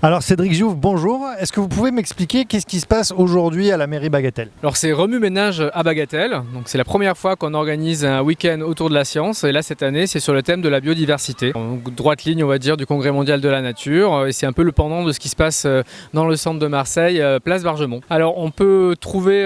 Alors Cédric Jouve, bonjour. Est-ce que vous pouvez m'expliquer qu'est-ce qui se passe aujourd'hui à la mairie Bagatelle? Alors c'est Remue Ménage à Bagatelle, donc c'est la première fois qu'on organise un week-end autour de la science et là cette année c'est sur le thème de la biodiversité. Donc, droite ligne on va dire du Congrès mondial de la nature et c'est un peu le pendant de ce qui se passe dans le centre de Marseille, place Bargemont. Alors on peut trouver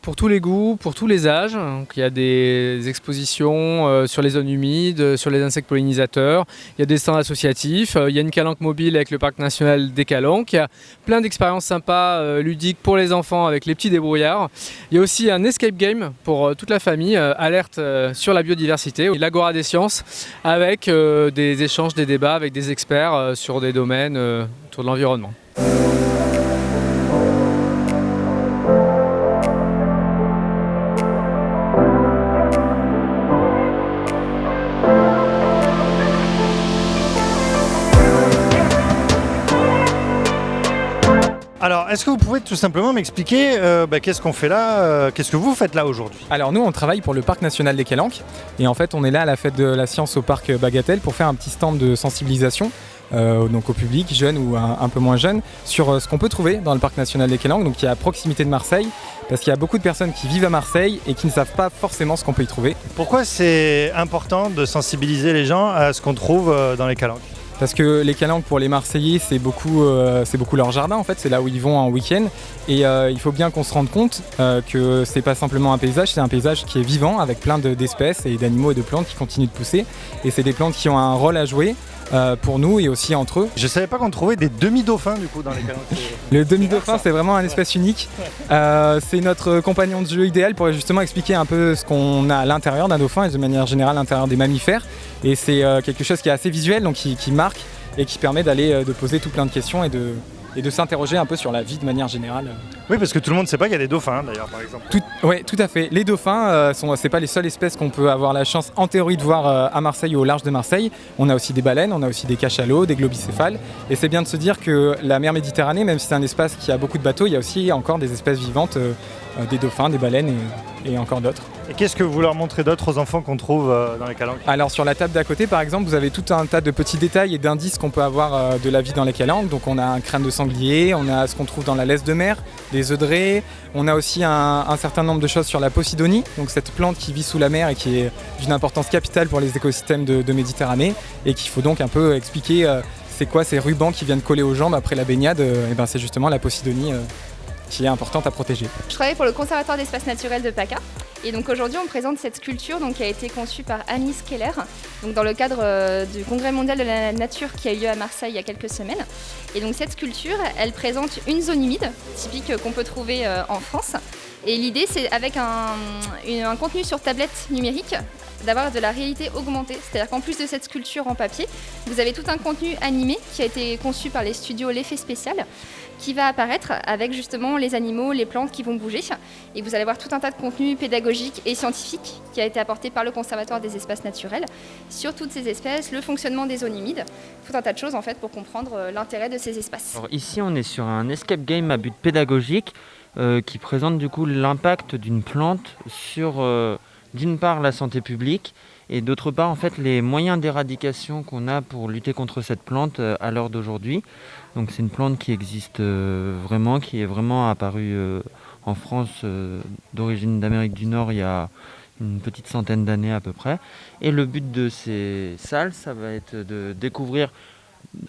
pour tous les goûts, pour tous les âges, donc, il y a des expositions sur les zones humides, sur les insectes pollinisateurs, il y a des stands associatifs, il y a une calanque mobile avec le parc national des Calanques, il y a plein d'expériences sympas, ludiques pour les enfants avec les petits débrouillards. Il y a aussi un escape game pour toute la famille, alerte sur la biodiversité, l'Agora des sciences avec des échanges, des débats avec des experts sur des domaines autour de l'environnement. Alors, est-ce que vous pouvez tout simplement m'expliquer qu'est-ce qu'on fait là, qu'est-ce que vous faites là aujourd'hui? Alors nous on travaille pour le parc national des Calanques et en fait on est là à la fête de la science au parc Bagatelle pour faire un petit stand de sensibilisation donc au public, jeune ou un peu moins jeune, sur ce qu'on peut trouver dans le parc national des Calanques, donc qui est à proximité de Marseille, parce qu'il y a beaucoup de personnes qui vivent à Marseille et qui ne savent pas forcément ce qu'on peut y trouver. Pourquoi c'est important de sensibiliser les gens à ce qu'on trouve dans les Calanques? Parce que les Calanques pour les Marseillais c'est beaucoup leur jardin en fait, c'est là où ils vont en week-end et il faut bien qu'on se rende compte que c'est pas simplement un paysage, c'est un paysage qui est vivant avec plein d'espèces et d'animaux et de plantes qui continuent de pousser et c'est des plantes qui ont un rôle à jouer pour nous et aussi entre eux. Je savais pas qu'on trouvait des demi-dauphins du coup dans les Calanques. Le demi-dauphin c'est vraiment un espèce unique, c'est notre compagnon de jeu idéal pour justement expliquer un peu ce qu'on a à l'intérieur d'un dauphin et de manière générale à l'intérieur des mammifères et c'est quelque chose qui est assez visuel donc qui marque et qui permet de poser tout plein de questions et de s'interroger un peu sur la vie de manière générale. Oui, parce que tout le monde ne sait pas qu'il y a des dauphins d'ailleurs par exemple. Oui, tout à fait. Les dauphins, c'est pas les seules espèces qu'on peut avoir la chance en théorie de voir à Marseille ou au large de Marseille. On a aussi des baleines, on a aussi des cachalots, des globicéphales. Et c'est bien de se dire que la mer Méditerranée, même si c'est un espace qui a beaucoup de bateaux, il y a aussi encore des espèces vivantes, des dauphins, des baleines et encore d'autres. Et qu'est-ce que vous leur montrez d'autres aux enfants qu'on trouve dans les Calanques? Alors sur la table d'à côté par exemple vous avez tout un tas de petits détails et d'indices qu'on peut avoir de la vie dans les Calanques. Donc on a un crâne de sanglier, on a ce qu'on trouve dans la laisse de mer, des œufs de raie, on a aussi un certain nombre de choses sur la posidonie, donc cette plante qui vit sous la mer et qui est d'une importance capitale pour les écosystèmes de Méditerranée et qu'il faut donc un peu expliquer c'est quoi ces rubans qui viennent coller aux jambes après la baignade, et ben c'est justement la posidonie qui est importante à protéger. Je travaille pour le Conservatoire d'espaces naturels de PACA et donc aujourd'hui on présente cette sculpture donc, qui a été conçue par Amis Keller donc, dans le cadre du Congrès mondial de la nature qui a eu lieu à Marseille il y a quelques semaines. Et donc cette sculpture elle présente une zone humide typique qu'on peut trouver en France et l'idée c'est avec un contenu sur tablette numérique d'avoir de la réalité augmentée, c'est-à-dire qu'en plus de cette sculpture en papier, vous avez tout un contenu animé qui a été conçu par les studios L'Effet Spécial qui va apparaître avec justement les animaux, les plantes qui vont bouger et vous allez voir tout un tas de contenus pédagogiques et scientifiques qui a été apporté par le Conservatoire des espaces naturels sur toutes ces espèces, le fonctionnement des zones humides, tout un tas de choses en fait pour comprendre l'intérêt de ces espaces. Alors ici on est sur un escape game à but pédagogique qui présente du coup l'impact d'une plante sur d'une part la santé publique et d'autre part en fait les moyens d'éradication qu'on a pour lutter contre cette plante à l'heure d'aujourd'hui. Donc c'est une plante qui existe vraiment, qui est vraiment apparue en France d'origine d'Amérique du Nord il y a une petite centaine d'années à peu près. Et le but de ces salles, ça va être de découvrir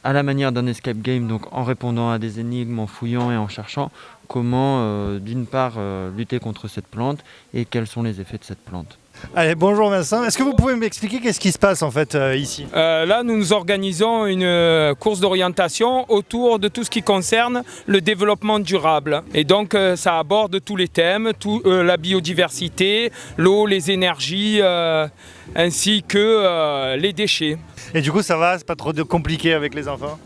à la manière d'un escape game, donc en répondant à des énigmes, en fouillant et en cherchant comment d'une part lutter contre cette plante et quels sont les effets de cette plante. Allez, bonjour Vincent. Est-ce que vous pouvez m'expliquer qu'est-ce qui se passe en fait ici? Là, nous organisons une course d'orientation autour de tout ce qui concerne le développement durable. Et donc, ça aborde tous les thèmes, la biodiversité, l'eau, les énergies, ainsi que les déchets. Et du coup, ça va? C'est pas trop compliqué avec les enfants?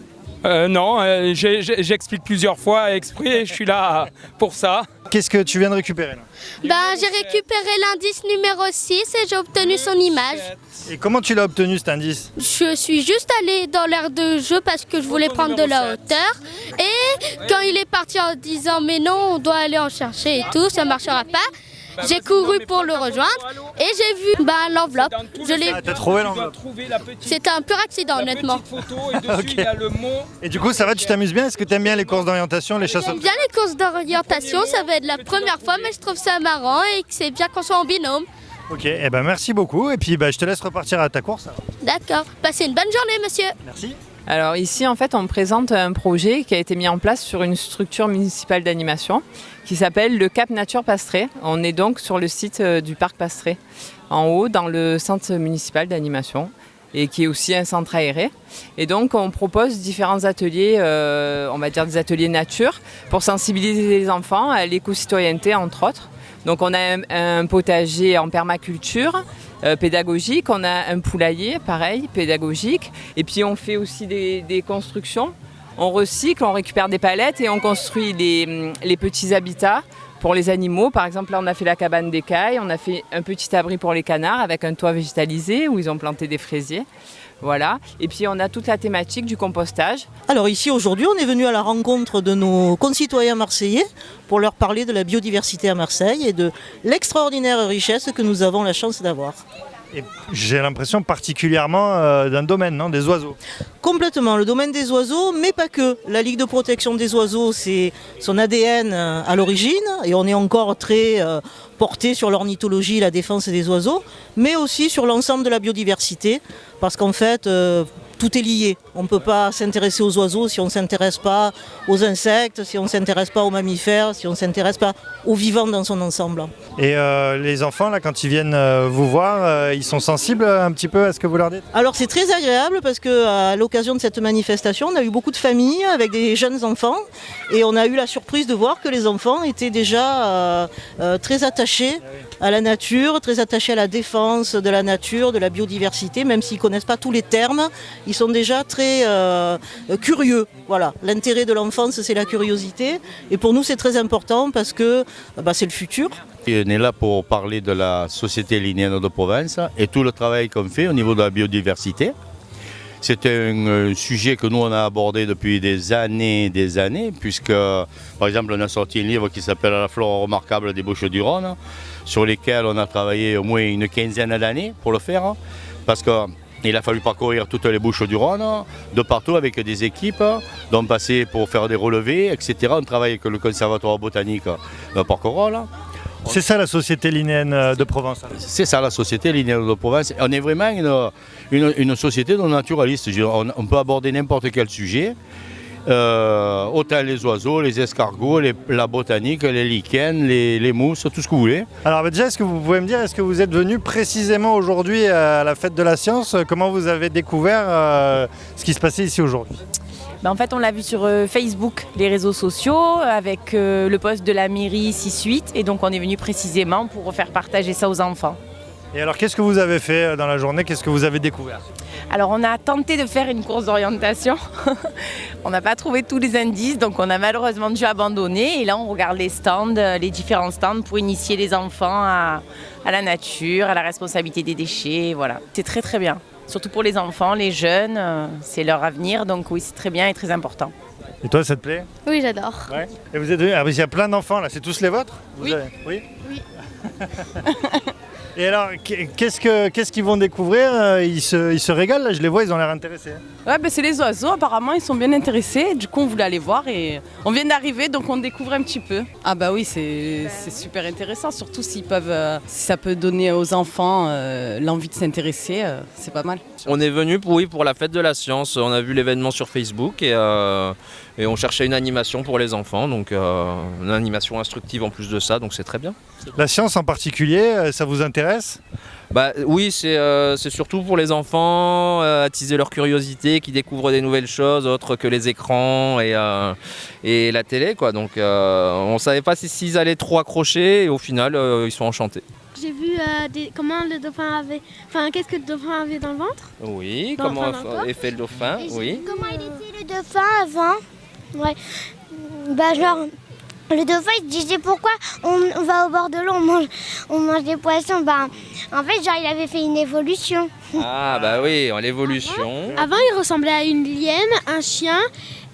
Non, j'explique plusieurs fois exprès, je suis là pour ça. Qu'est-ce que tu viens de récupérer là? J'ai récupéré l'indice numéro 6 et j'ai obtenu son image. Et comment tu l'as obtenu cet indice? Je suis juste allée dans l'aire de jeu parce que je voulais prendre de la hauteur. Et quand il est parti en disant mais non, on doit aller en chercher et tout, ça ne marchera pas. J'ai couru pour le rejoindre et j'ai vu l'enveloppe. Je l'ai. Ah, t'as trouvé l'enveloppe. C'était un pur accident, honnêtement. Et du coup, ça va, tu t'amuses bien? Est-ce que tu aimes bien les courses d'orientation, les chasses J'aime bien les courses d'orientation, ça va être la première fois, mais je trouve ça marrant et que c'est bien qu'on soit en binôme. Ok, eh ben merci beaucoup. Et puis je te laisse repartir à ta course. D'accord. Passez une bonne journée, monsieur. Merci. Alors ici, en fait, on présente un projet qui a été mis en place sur une structure municipale d'animation qui s'appelle le Cap Nature Pastré. On est donc sur le site du parc Pastré, en haut, dans le centre municipal d'animation, et qui est aussi un centre aéré. Et donc, on propose différents ateliers, on va dire des ateliers nature, pour sensibiliser les enfants à l'éco-citoyenneté, entre autres. Donc, on a un potager en permaculture, pédagogique, on a un poulailler, pareil, pédagogique, et puis on fait aussi des constructions, on recycle, on récupère des palettes et on construit les petits habitats pour les animaux. Par exemple, là on a fait la cabane d'écailles, on a fait un petit abri pour les canards avec un toit végétalisé où ils ont planté des fraisiers. Voilà. Et puis on a toute la thématique du compostage. Alors ici aujourd'hui on est venu à la rencontre de nos concitoyens marseillais pour leur parler de la biodiversité à Marseille et de l'extraordinaire richesse que nous avons la chance d'avoir. Et j'ai l'impression particulièrement d'un domaine, non, des oiseaux. Complètement, le domaine des oiseaux, mais pas que. La Ligue de protection des oiseaux, c'est son ADN à l'origine, et on est encore très porté sur l'ornithologie, la défense des oiseaux, mais aussi sur l'ensemble de la biodiversité, parce qu'en fait, tout est lié. On ne peut pas s'intéresser aux oiseaux si on ne s'intéresse pas aux insectes, si on ne s'intéresse pas aux mammifères, si on ne s'intéresse pas au vivant dans son ensemble. Et les enfants, là, quand ils viennent vous voir, ils sont sensibles un petit peu à ce que vous leur dites? Alors c'est très agréable parce qu'à l'occasion de cette manifestation, on a eu beaucoup de familles avec des jeunes enfants et on a eu la surprise de voir que les enfants étaient déjà très attachés à la nature, très attachés à la défense de la nature, de la biodiversité, même s'ils ne connaissent pas tous les termes, ils sont déjà très curieux. Voilà, l'intérêt de l'enfance, c'est la curiosité et pour nous c'est très important parce que c'est le futur. On est là pour parler de la Société linéaire de Provence et tout le travail qu'on fait au niveau de la biodiversité. C'est un sujet que nous on a abordé depuis des années, puisque par exemple on a sorti un livre qui s'appelle La flore remarquable des Bouches-du-Rhône, sur lesquels on a travaillé au moins une quinzaine d'années pour le faire, parce qu'il a fallu parcourir toutes les Bouches-du-Rhône, de partout avec des équipes, donc passer pour faire des relevés, etc. On travaille avec le conservatoire botanique de Porquerolles. C'est ça la Société linéenne de Provence? C'est ça la Société linéaire de Provence. On est vraiment une société de naturalistes. On peut aborder n'importe quel sujet. Autant les oiseaux, les escargots, la botanique, les lichens, les mousses, tout ce que vous voulez. Alors déjà, est-ce que vous pouvez me dire, est-ce que vous êtes venu précisément aujourd'hui à la fête de la science? Comment vous avez découvert ce qui se passait ici aujourd'hui? En fait, on l'a vu sur Facebook, les réseaux sociaux, avec le post de la mairie 6-8. Et donc, on est venu précisément pour faire partager ça aux enfants. Et alors, qu'est-ce que vous avez fait dans la journée? Qu'est-ce que vous avez découvert? Alors, on a tenté de faire une course d'orientation. On n'a pas trouvé tous les indices, donc on a malheureusement dû abandonner. Et là, on regarde les stands, les différents stands pour initier les enfants à la nature, à la responsabilité des déchets. Voilà, c'est très très bien. Surtout pour les enfants, les jeunes, c'est leur avenir, donc oui, c'est très bien et très important. Et toi, ça te plaît? Oui, j'adore. Ouais. Et vous êtes venus... il y a plein d'enfants là, c'est tous les vôtres? Oui. Oui. Oui. Et alors, qu'est-ce qu'ils vont découvrir? Ils se régalent là, je les vois, ils ont l'air intéressés. Ouais, c'est les oiseaux, apparemment, ils sont bien intéressés. Du coup, on voulait aller voir et on vient d'arriver, donc on découvre un petit peu. Ah bah oui, c'est super intéressant, surtout si ça peut donner aux enfants l'envie de s'intéresser, c'est pas mal. On est venu pour la fête de la science, on a vu l'événement sur Facebook et on cherchait une animation pour les enfants, donc une animation instructive en plus de ça, donc c'est très bien. La science en particulier, ça vous intéresse? Oui, c'est surtout pour les enfants, attiser leur curiosité, qui découvrent des nouvelles choses autres que les écrans et la télé, quoi. Donc on ne savait pas s'ils allaient trop accrocher et au final ils sont enchantés. J'ai vu comment le dauphin avait... Enfin, qu'est-ce que le dauphin avait dans le ventre? Oui, comment est fait le dauphin, oui. Comment il était le dauphin avant? Ouais. Genre, le dauphin il se disait pourquoi on va au bord de l'eau, on mange des poissons. En fait, genre, il avait fait une évolution. Ah bah oui, l'évolution. Avant, il ressemblait à une lienne, un chien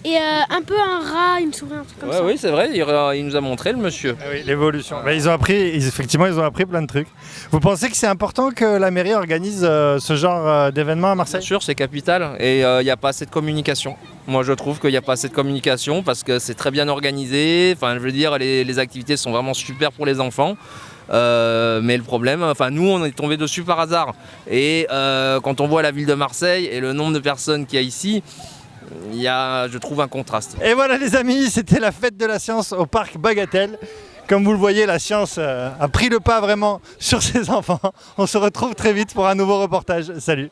et un peu un rat, une souris, un truc comme ça. Oui, c'est vrai, il nous a montré le monsieur. Ah oui, l'évolution. Effectivement, ils ont appris plein de trucs. Vous pensez que c'est important que la mairie organise ce genre d'événement à Marseille ? Bien sûr, c'est capital et il n'y a pas assez de communication. Moi, je trouve qu'il n'y a pas assez de communication parce que c'est très bien organisé. Enfin, je veux dire, les activités sont vraiment super pour les enfants. Mais le problème, nous on est tombé dessus par hasard et quand on voit la ville de Marseille et le nombre de personnes qu'il y a ici, il y a, je trouve, un contraste. Et voilà les amis, c'était la fête de la science au parc Bagatelle. Comme vous le voyez, la science a pris le pas vraiment sur ses enfants. On se retrouve très vite pour un nouveau reportage. Salut!